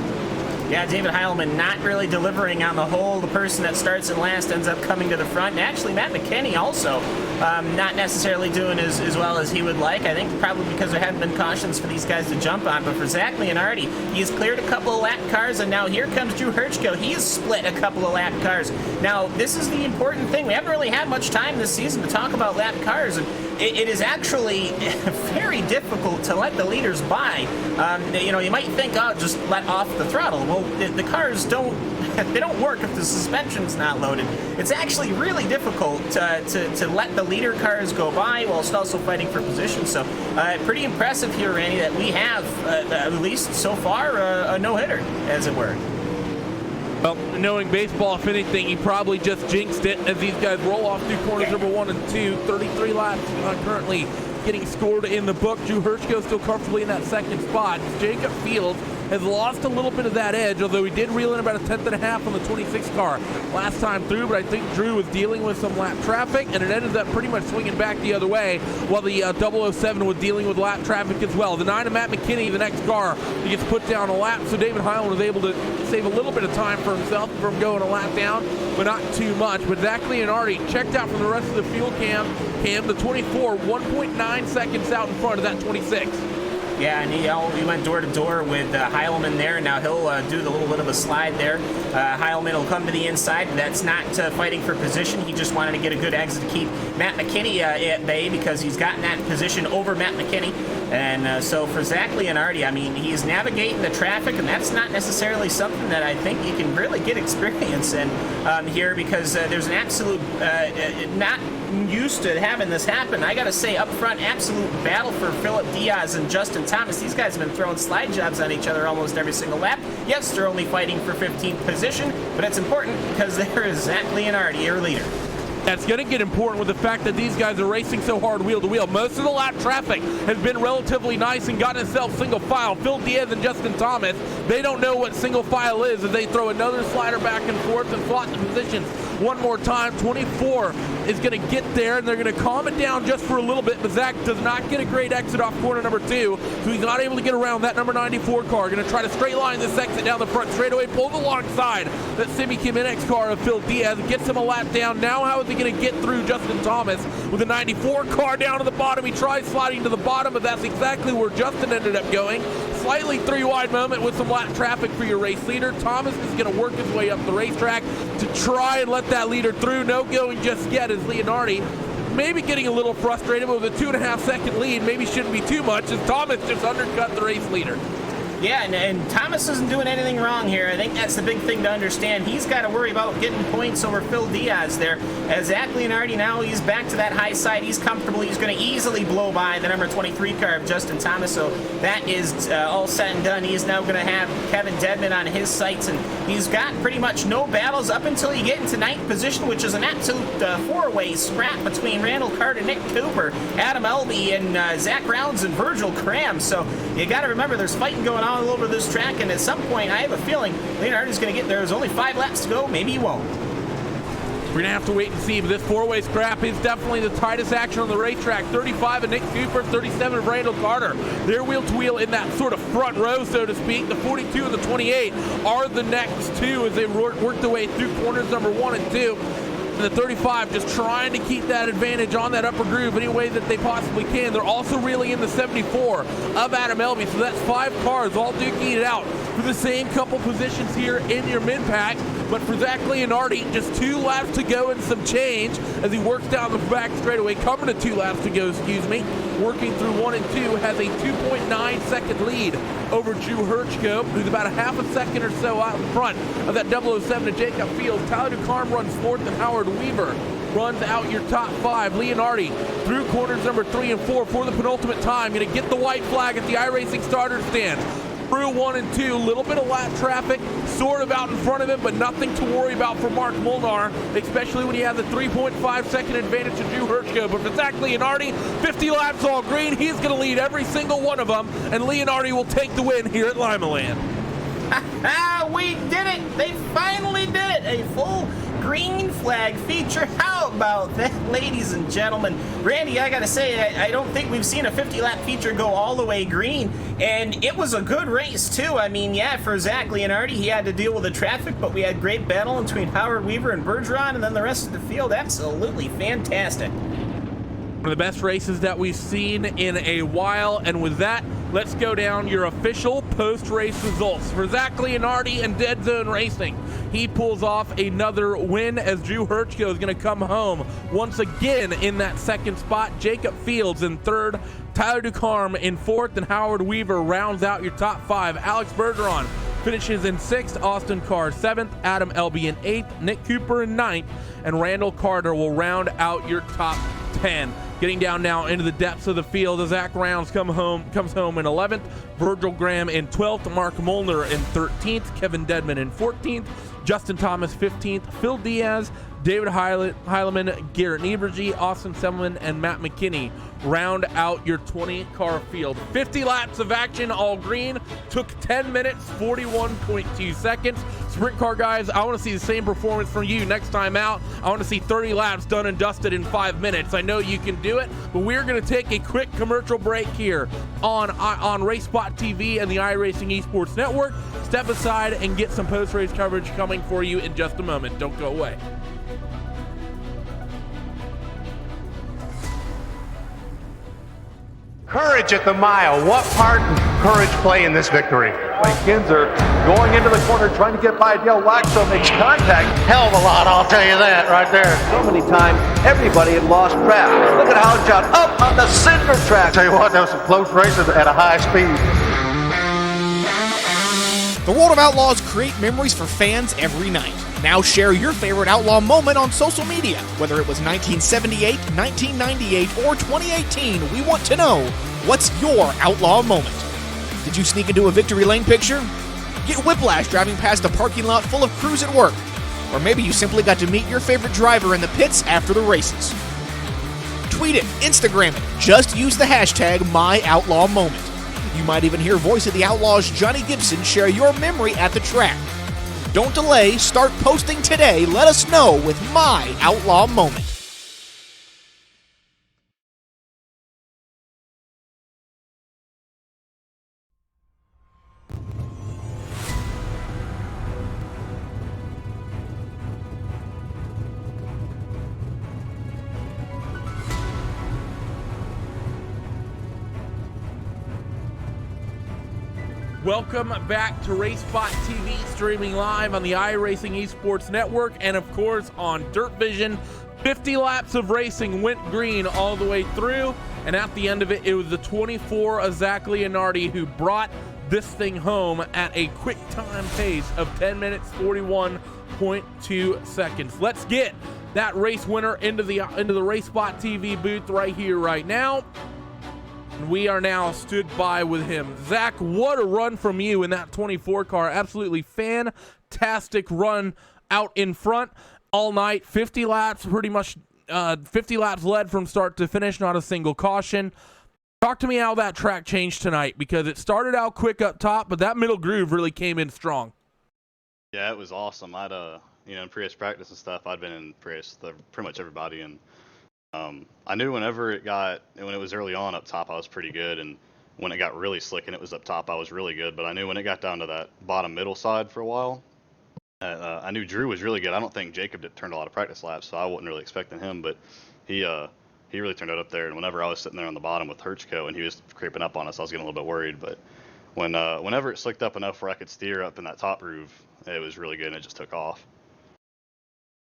Yeah, David Heilman not really delivering on the whole. The person that starts in last ends up coming to the front. And actually, Matt McKinney also not necessarily doing as well as he would like. I think probably because there hadn't been cautions for these guys to jump on. But for Zach Leonardi, he's cleared a couple of lap cars, and now here comes Drew Hurchko. He has split a couple of lap cars. Now, this is the important thing. We haven't really had much time this season to talk about lap cars, and it is actually very difficult to let the leaders by. You might think, oh, just let off the throttle. Well, the cars don't work if the suspension's not loaded. It's actually really difficult to let the leader cars go by whilst also fighting for position. So pretty impressive here, Randy, that we have, at least so far, a no-hitter, as it were. Well, knowing baseball, if anything, he probably just jinxed it as these guys roll off through corners number 1 and 2. 33 laps currently getting scored in the book. Drew Hurchko still comfortably in that second spot. Jacob Fields has lost a little bit of that edge, although he did reel in about a 10th and a half on the 26 car last time through, but I think Drew was dealing with some lap traffic, and it ended up pretty much swinging back the other way, while the 007 was dealing with lap traffic as well. The 9 of Matt McKinney, the next car, he gets put down a lap, so David Heilman was able to save a little bit of time for himself from going a lap down, but not too much. But Zach Leonardi checked out from the rest of the fuel cam, the 24, 1.9 seconds out in front of that 26. Yeah, and he went door to door with Heilman there. Now he'll do the little bit of a slide there. Heilman will come to the inside. That's not fighting for position. He just wanted to get a good exit to keep Matt McKinney at bay, because he's gotten that position over Matt McKinney. And so for Zach Leonardi, I mean, he's navigating the traffic, and that's not necessarily something that I think you can really get experience in here, because there's an absolute not used to having this happen. I gotta say, up front, absolute battle for Philip Diaz and Justin Thomas. These guys have been throwing slide jobs on each other almost every single lap. Yes, they're only fighting for 15th position, but it's important because there is Zach Leonardi, your leader. That's going to get important with the fact that these guys are racing so hard wheel to wheel. Most of the lap traffic has been relatively nice and gotten itself single file. Phil Diaz and Justin Thomas, they don't know what single file is as they throw another slider back and forth and slot the positions one more time. 24 is going to get there, and they're going to calm it down just for a little bit, but Zach does not get a great exit off corner number 2, so he's not able to get around that number 94 car. Going to try to straight line this exit down the front straightaway, pulls alongside that Simi Jimenez car of Phil Diaz, gets him a lap down. Now how is he going to get through Justin Thomas with a 94 car down to the bottom? He tries sliding to the bottom, but that's exactly where Justin ended up going. Slightly 3-wide moment with some lap traffic for your race leader. Thomas is going to work his way up the racetrack to try and let that leader through. No going just yet as Leonardi maybe getting a little frustrated, but with a 2.5-second lead, maybe shouldn't be too much as Thomas just undercut the race leader. Yeah, and Thomas isn't doing anything wrong here. I think that's the big thing to understand. He's got to worry about getting points over Phil Diaz there. As Zach Leonardi now, he's back to that high side. He's comfortable. He's going to easily blow by the number 23 car of Justin Thomas. So that is all said and done. He's now going to have Kevin Dedman on his sights, and he's got pretty much no battles up until you get into 9th position, which is an absolute four-way scrap between Randall Carter, Nick Cooper, Adam Elby, and Zach Rounds and Virgil Cram. So you got to remember there's fighting going on all over this track, and at some point I have a feeling Leonardi's going to get there. There's only 5 laps to go. Maybe he won't. We're going to have to wait and see, but this 4-way scrap is definitely the tightest action on the racetrack. 35 of Nick Cooper, 37 of Randall Carter. They're wheel-to-wheel in that sort of front row, so to speak. The 42 and the 28 are the next two as they work their way through corners number 1 and 2. And the 35 just trying to keep that advantage on that upper groove any way that they possibly can. They're also really in the 74 of Adam Elby, so that's 5 cars all duking it out for the same couple positions here in your mid-pack. But for Zach Leonardi, just 2 laps to go and some change as he works down the back straightaway, coming to 2 laps to go, working through 1 and 2, has a 2.9-second lead over Drew Hirschko, who's about a half a second or so out in front of that 007 to Jacob Fields. Tyler DeCarm runs 4th, and Howard Weaver runs out your top 5. Leonardi through corners number 3 and 4 for the penultimate time. Going to get the white flag at the iRacing starter stand. Through 1 and 2, a little bit of lap traffic sort of out in front of him, but nothing to worry about for Mark Molnar, especially when he has a 3.5-second advantage to Drew Hirschko. But for Zach Leonardi, 50 laps all green, he's going to lead every single one of them, and Leonardi will take the win here at Lima Land. We did it! They finally did it! A full green flag feature. How about that, ladies and gentlemen? Randy, I gotta say, I don't think we've seen a 50-lap feature go all the way green, and it was a good race, too. I mean, yeah, for Zach Leonardi, he had to deal with the traffic, but we had great battle between Howard Weaver and Bergeron, and then the rest of the field, absolutely fantastic. One of the best races that we've seen in a while, and with that, let's go down your official post-race results. For Zach Leonardi and Dead Zone Racing, he pulls off another win as Drew Hirschko is going to come home once again in that 2nd spot. Jacob Fields in 3rd, Tyler DeCarm in 4th, and Howard Weaver rounds out your top 5. Alex Bergeron finishes in 6th, Austin Carr 7th, Adam Elby in 8th, Nick Cooper in 9th, and Randall Carter will round out your top 10. Getting down now into the depths of the field as Zach Rounds comes home in 11th, Virgil Graham in 12th, Mark Molnar in 13th, Kevin Dedman in 14th, Justin Thomas 15th, Phil Diaz, David Heileman, Garrett Nieberge, Austin Semmelman, and Matt McKinney round out your 20-car field. 50 laps of action, all green. Took 10 minutes, 41.2 seconds. Sprint car guys, I want to see the same performance from you next time out. I want to see 30 laps done and dusted in 5 minutes. I know you can do it, but we're going to take a quick commercial break here on RaceSpot TV and the iRacing Esports Network. Step aside and get some post-race coverage coming for you in just a moment. Don't go away. Courage at the mile. What part did courage play in this victory? Kinzer going into the corner, trying to get by Del Waxo, makes contact. Hell of a lot, I'll tell you that right there. So many times, everybody had lost track. Look at how it shot up on the center track. Tell you what, that was some close races at a high speed. The World of Outlaws create memories for fans every night. Now share your favorite Outlaw moment on social media. Whether it was 1978, 1998, or 2018, we want to know, what's your Outlaw moment? Did you sneak into a victory lane picture? Get whiplash driving past a parking lot full of crews at work? Or maybe you simply got to meet your favorite driver in the pits after the races. Tweet it, Instagram it, just use the hashtag #MyOutlawMoment. You might even hear Voice of the Outlaws Johnny Gibson share your memory at the track. Don't delay, start posting today, let us know with My Outlaw Moment. Welcome back to RaceSpot TV, streaming live on the iRacing Esports Network and, of course, on Dirt Vision. 50 laps of racing went green all the way through, and at the end of it, it was the 24 of Zach Leonardi who brought this thing home at a quick time pace of 10 minutes, 41.2 seconds. Let's get that race winner into the RaceSpot TV booth right here, right now. We are now stood by with him. Zach, what a run from you in that 24 car. Absolutely fantastic run out in front all night. 50 laps, pretty much 50 laps led from start to finish, not a single caution. Talk to me how that track changed tonight, because it started out quick up top, but that middle groove really came in strong. Yeah, it was awesome. I'd, in pre-race practice and stuff, I'd been in pre-race with pretty much everybody, and I knew when it was early on up top, I was pretty good, and when it got really slick and it was up top, I was really good. But I knew when it got down to that bottom middle side for a while, I knew Drew was really good. I don't think Jacob turned a lot of practice laps, so I wasn't really expecting him, but he really turned it up there. And whenever I was sitting there on the bottom with Herchko and he was creeping up on us, I was getting a little bit worried. But whenever it slicked up enough where I could steer up in that top groove, it was really good and it just took off.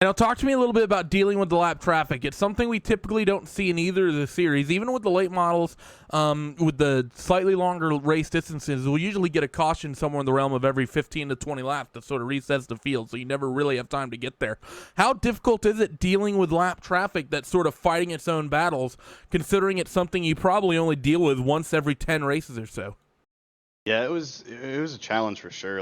Now, talk to me a little bit about dealing with the lap traffic. It's something we typically don't see in either of the series. Even with the late models, with the slightly longer race distances, we'll usually get a caution somewhere in the realm of every 15 to 20 laps that sort of resets the field, so you never really have time to get there. How difficult is it dealing with lap traffic that's sort of fighting its own battles, considering it's something you probably only deal with once every 10 races or so? Yeah, it was a challenge for sure.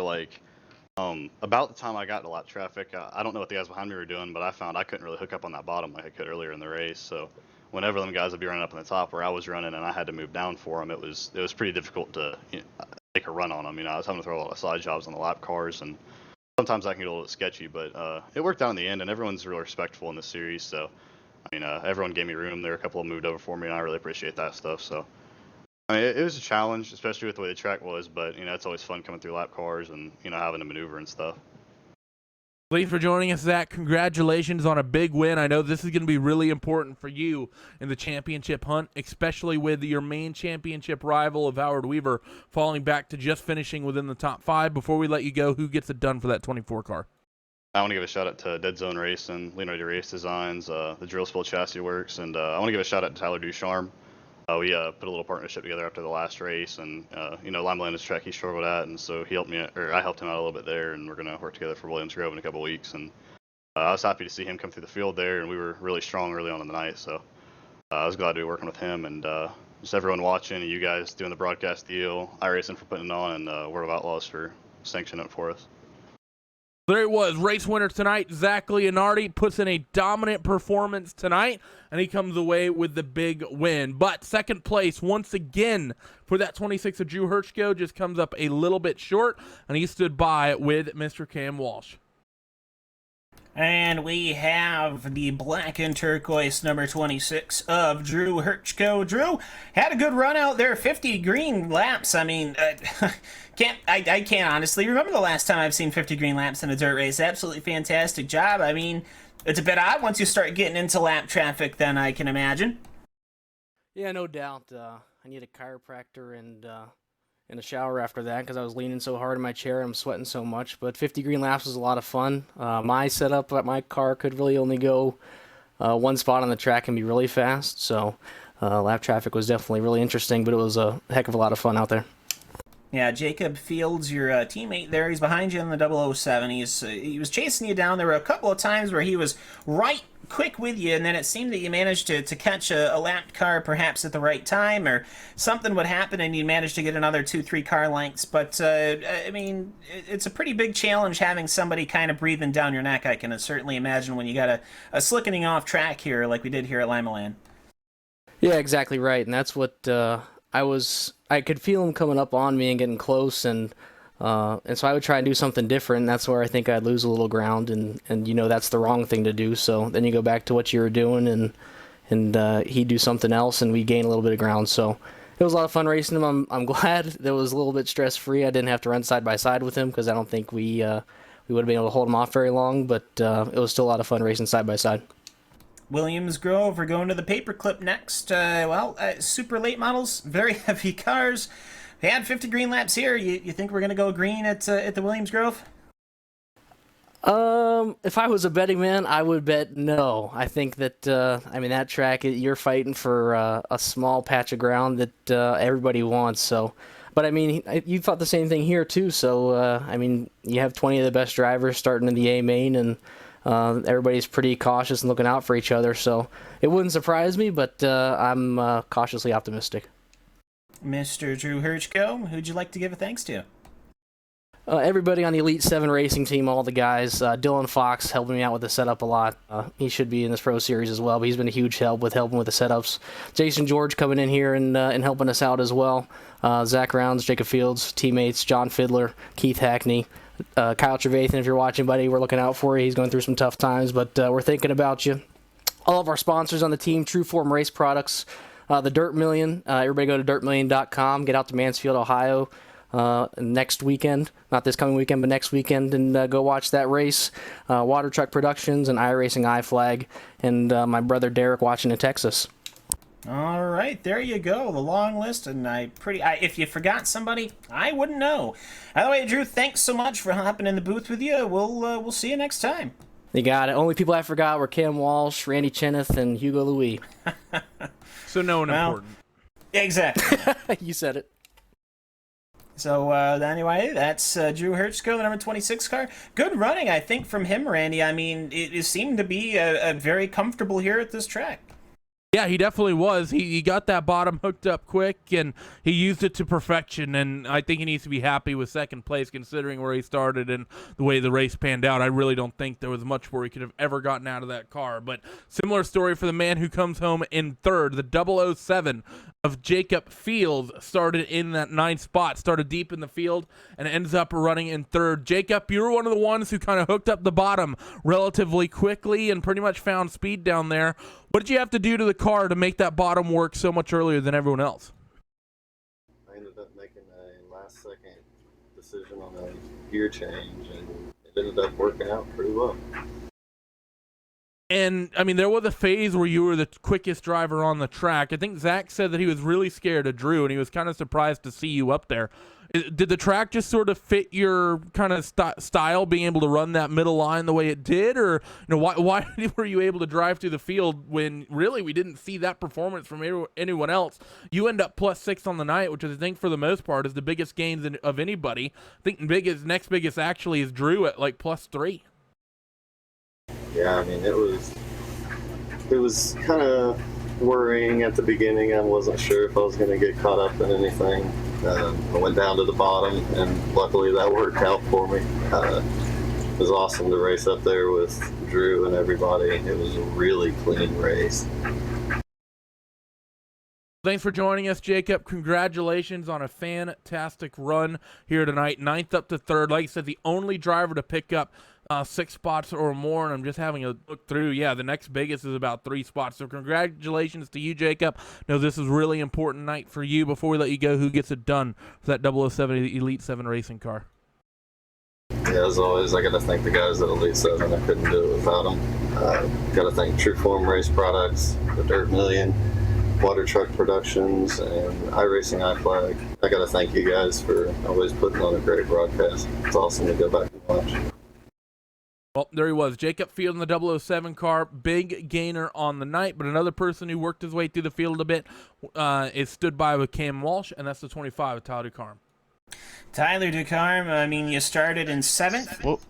About the time I got to lap traffic, I don't know what the guys behind me were doing, but I found I couldn't really hook up on that bottom like I could earlier in the race. So whenever them guys would be running up on the top where I was running and I had to move down for them, it was pretty difficult to take a run on them. I was having to throw a lot of side jobs on the lap cars, and sometimes I can get a little sketchy, but it worked out in the end, and everyone's real respectful in this series. So everyone gave me room. There were a couple of moved over for me, and I really appreciate that stuff. So it was a challenge, especially with the way the track was, but, it's always fun coming through lap cars and, having to maneuver and stuff. Thanks for joining us, Zach. Congratulations on a big win. I know this is going to be really important for you in the championship hunt, especially with your main championship rival of Howard Weaver falling back to just finishing within the top 5. Before we let you go, who gets it done for that 24 car? I want to give a shout out to Dead Zone Racing, Leonardo Race Designs, the Drill Spill Chassis Works, and I want to give a shout out to Tyler Ducharme. We put a little partnership together after the last race, and Lima Landis track he struggled at, and so he helped me, or I helped him out a little bit there, and we're gonna work together for Williams Grove in a couple weeks. And I was happy to see him come through the field there, and we were really strong early on in the night, so I was glad to be working with him, and just everyone watching, and you guys doing the broadcast deal, iRacing for putting it on, and World of Outlaws for sanctioning it for us. There it was, race winner tonight, Zach Leonardi puts in a dominant performance tonight, and he comes away with the big win. But second place, once again, for that 26 of Drew Herchko, just comes up a little bit short, and he stood by with Mr. Cam Walsh. And we have the black and turquoise number 26 of Drew Herchko. Drew had a good run out there, 50 green laps. I mean, I can't honestly remember the last time I've seen 50 green laps in a dirt race. Absolutely fantastic job. I mean, it's a bit odd once you start getting into lap traffic, then I can imagine. Yeah, no doubt. I need a chiropractor and a shower after that because I was leaning so hard in my chair and I'm sweating so much. But 50 green laps was a lot of fun. My setup at my car could really only go one spot on the track and be really fast. So lap traffic was definitely really interesting, but it was a heck of a lot of fun out there. Yeah, Jacob Fields, your teammate there, he's behind you in the 007. He was chasing you down. There were a couple of times where he was right quick with you, and then it seemed that you managed to catch a lapped car perhaps at the right time, or something would happen and you managed to get another 2-3 car lengths. But, I mean, it's a pretty big challenge having somebody kind of breathing down your neck, I can certainly imagine, when you got a slickening off track here like we did here at Lima Land. Yeah, exactly right, and that's what I could feel him coming up on me and getting close, and so I would try and do something different. And that's where I think I'd lose a little ground, and that's the wrong thing to do. So then you go back to what you were doing, and he'd do something else, and we gain a little bit of ground. So it was a lot of fun racing him. I'm glad that it was a little bit stress free. I didn't have to run side by side with him because I don't think we would have been able to hold him off very long. But it was still a lot of fun racing side by side. Williams Grove, we're going to the paperclip next. Super late models, very heavy cars. We had 50 green laps here. You think we're going to go green at the Williams Grove? If I was a betting man, I would bet no. I think that, that track, you're fighting for a small patch of ground that everybody wants. So, but I mean, you thought the same thing here too. So, you have 20 of the best drivers starting in the A main, and everybody's pretty cautious and looking out for each other, so it wouldn't surprise me, but I'm cautiously optimistic. Mr. Drew Hirschko, who'd you like to give a thanks to? Everybody on the Elite 7 racing team, all the guys. Dylan Fox helping me out with the setup a lot. He should be in this Pro Series as well, but he's been a huge help with helping with the setups. Jason George coming in here and helping us out as well. Zach Rounds, Jacob Fields, teammates, John Fiddler, Keith Hackney, Kyle Trevathan, if you're watching, buddy, we're looking out for you. He's going through some tough times, but we're thinking about you. All of our sponsors on the team, True Form Race Products, the Dirt Million. Everybody go to dirtmillion.com. Get out to Mansfield, Ohio next weekend. Not this coming weekend, but next weekend, and go watch that race. Water Truck Productions and iRacing iFlag, and my brother Derek watching in Texas. All right, there you go, the long list, and if you forgot somebody, I wouldn't know. By the way, Drew, thanks so much for hopping in the booth with you. We'll see you next time. You got it. Only people I forgot were Cam Walsh, Randy Cheneth, and Hugo Louis. So no one important. Exactly. You said it. So, anyway, that's Drew Hirschko, the number 26 car. Good running, I think, from him, Randy. I mean, it seemed to be a very comfortable here at this track. Yeah, he definitely was. He got that bottom hooked up quick, and he used it to perfection, and I think he needs to be happy with second place considering where he started and the way the race panned out. I really don't think there was much where he could have ever gotten out of that car. But similar story for the man who comes home in third. The 007 of Jacob Fields started in that 9th spot, started deep in the field, and ends up running in third. Jacob, you were one of the ones who kind of hooked up the bottom relatively quickly and pretty much found speed down there. What did you have to do to the car to make that bottom work so much earlier than everyone else? I ended up making a last-second decision on a gear change, and it ended up working out pretty well. And, I mean, there was a phase where you were the quickest driver on the track. I think Zach said that he was really scared of Drew, and he was kind of surprised to see you up there. Did the track just sort of fit your kind of style, being able to run that middle line the way it did? Or why were you able to drive through the field when really we didn't see that performance from anyone else? You end up +6 on the night, which I think for the most part is the biggest gains of anybody. I think next biggest actually is Drew at like +3. Yeah, I mean, it was kind of worrying at the beginning. I wasn't sure if I was going to get caught up in anything. I went down to the bottom, and luckily that worked out for me. It was awesome to race up there with Drew and everybody. It was a really clean race. Thanks for joining us, Jacob. Congratulations on a fantastic run here tonight. 9th up to 3rd. Like I said, the only driver to pick up 6 spots or more, and I'm just having a look through. Yeah, the next biggest is about 3 spots. So congratulations to you, Jacob. No, this is a really important night for you. Before we let you go, who gets it done for that 007 Elite 7 racing car? Yeah, as always, I got to thank the guys at Elite 7. I couldn't do it without them. Got to thank True Form Race Products, the Dirt Million, Water Truck Productions, and iRacing iFlag. I got to thank you guys for always putting on a great broadcast. It's awesome to go back and watch. Well, there he was, Jacob Field in the 007 car, big gainer on the night, but another person who worked his way through the field a bit is stood by with Cam Walsh, and that's the 25 of Tyler Ducarme. Tyler DeCarm, I mean, you started in 7th. Whoop.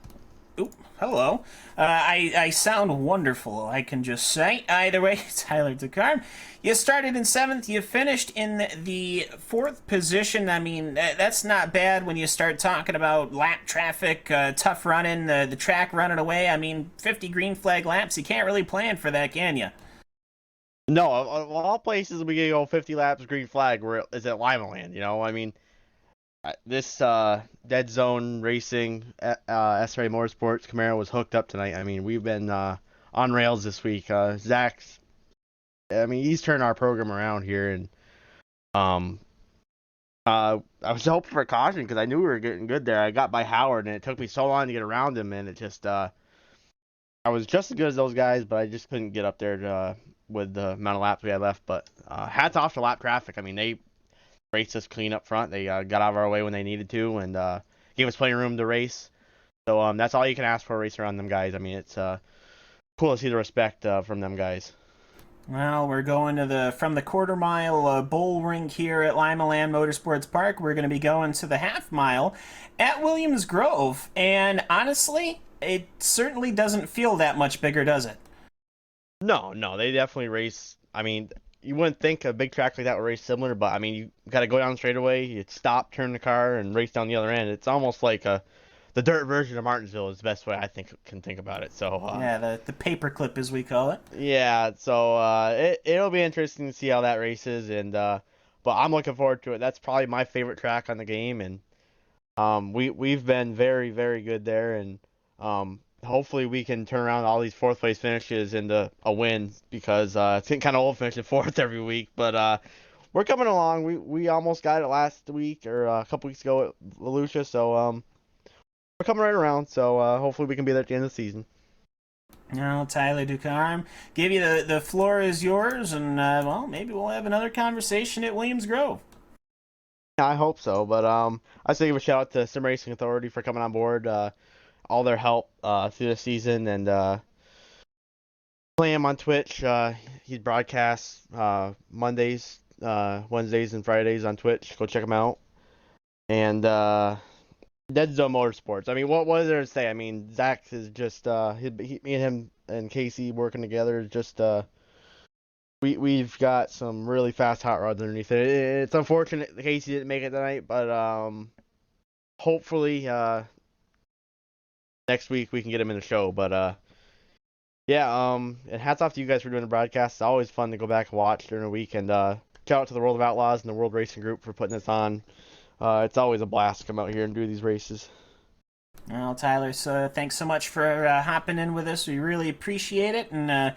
Oop, hello. I sound wonderful, I can just say. Either way, Tyler DeCarm, you started in 7th, you finished in the 4th position. I mean, that's not bad when you start talking about lap traffic, tough running, the track running away. I mean, 50 green flag laps, you can't really plan for that, can you? No, of all places we can go 50 laps green flag, where is at Lima Land, you know? I mean, this Dead Zone Racing, SRA Motorsports Camaro was hooked up tonight. I mean, we've been on rails this week. Zach's, I mean, he's turned our program around here, and I was hoping for a caution because I knew we were getting good there. I got by Howard, and it took me so long to get around him, and it just I was just as good as those guys, but I just couldn't get up there with the amount of laps we had left. But hats off to lap traffic. I mean, they raced us clean up front. They got out of our way when they needed to, and gave us plenty of room to race. So that's all you can ask for a racer on them guys. I mean, it's cool to see the respect from them guys. Well, we're going to from the quarter mile bull rink here at Lima Land Motorsports Park. We're going to be going to the half mile at Williams Grove, and honestly, it certainly doesn't feel that much bigger, does it? No, they definitely race. I mean, you wouldn't think a big track like that would race similar, but I mean, you got to go down straightaway, you stop, turn the car, and race down the other end. It's almost like the dirt version of Martinsville is the best way I can think about it. So yeah, the paperclip as we call it. Yeah, so it'll be interesting to see how that races, and but I'm looking forward to it. That's probably my favorite track on the game, and we've been very, very good there, and hopefully we can turn around all these fourth place finishes into a win, because it's getting kind of old finishing fourth every week. But we're coming along. We almost got it last week or a couple weeks ago at Volusia, so we're coming right around. So hopefully we can be there at the end of the season. Now, Tyler DeCarm, give you the floor is yours, and well, maybe we'll have another conversation at Williams Grove. I hope so, but I say give a shout out to Sim Racing Authority for coming on board. All their help through the season, and play him on Twitch. He broadcasts Mondays, Wednesdays, and Fridays on Twitch. Go check him out. And Dead Zone Motorsports. I mean, what is there to say? I mean, Zach is just me and him and Casey working together. Just we've got some really fast hot rods underneath it. It's unfortunate that Casey didn't make it tonight, but hopefully next week we can get him in the show. But yeah, and hats off to you guys for doing the broadcast. It's always fun to go back and watch during the week. And shout out to the World of Outlaws and the World Racing Group for putting this on. It's always a blast to come out here and do these races. Well, Tyler, so thanks so much for hopping in with us. We really appreciate it. And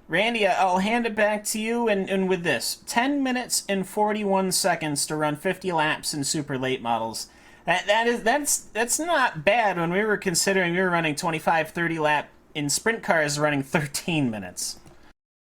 Randy, I'll hand it back to you. And with this, 10 minutes and 41 seconds to run 50 laps in super late models. That's not bad when we were considering we were running 25, 30 lap in sprint cars running 13 minutes.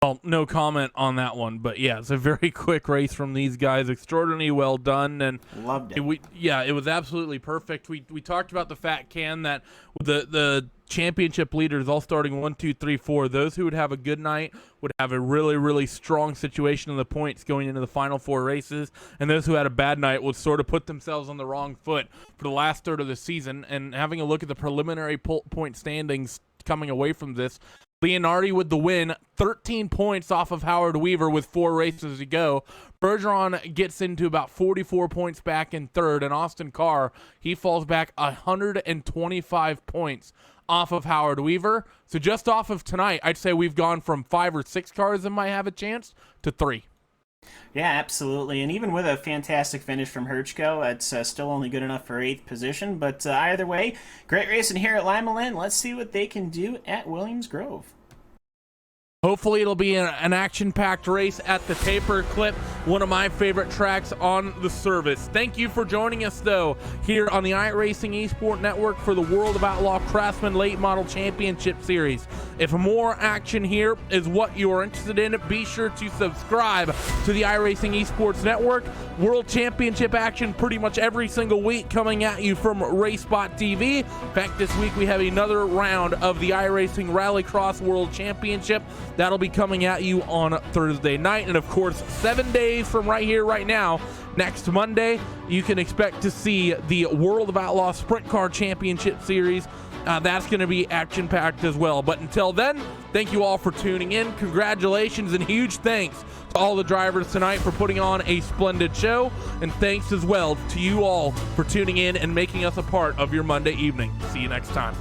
Well, no comment on that one, but yeah, it's a very quick race from these guys. Extraordinarily well done, and loved it. It was absolutely perfect. We talked about the fat can that the championship leaders all starting 1, 2, 3, 4. Those who would have a good night would have a really, really strong situation in the points going into the final 4 races, and those who had a bad night would sort of put themselves on the wrong foot for the last third of the season. And having a look at the preliminary point standings coming away from this, Leonardi with the win, 13 points off of Howard Weaver with 4 races to go. Bergeron gets into about 44 points back in third, and Austin Carr, he falls back 125 points off of Howard Weaver. So just off of tonight, I'd say we've gone from 5 or 6 cars that might have a chance to 3. Yeah, absolutely. And even with a fantastic finish from Herchko, it's still only good enough for 8th position. But either way, great racing here at Lima Land. Let's see what they can do at Williams Grove. Hopefully it'll be an action-packed race at the Paperclip, one of my favorite tracks on the service. Thank you for joining us, though, here on the iRacing Esport Network for the World of Outlaw Craftsman Late Model Championship Series. If more action here is what you are interested in, be sure to subscribe to the iRacing Esports Network. World Championship action pretty much every single week coming at you from RaceSpot TV. In fact, this week we have another round of the iRacing Rallycross World Championship. That'll be coming at you on Thursday night. And of course, 7 days from right here, right now, next Monday, you can expect to see the World of Outlaws Sprint Car Championship Series. That's going to be action-packed as well. But until then, thank you all for tuning in. Congratulations and huge thanks to all the drivers tonight for putting on a splendid show. And thanks as well to you all for tuning in and making us a part of your Monday evening. See you next time.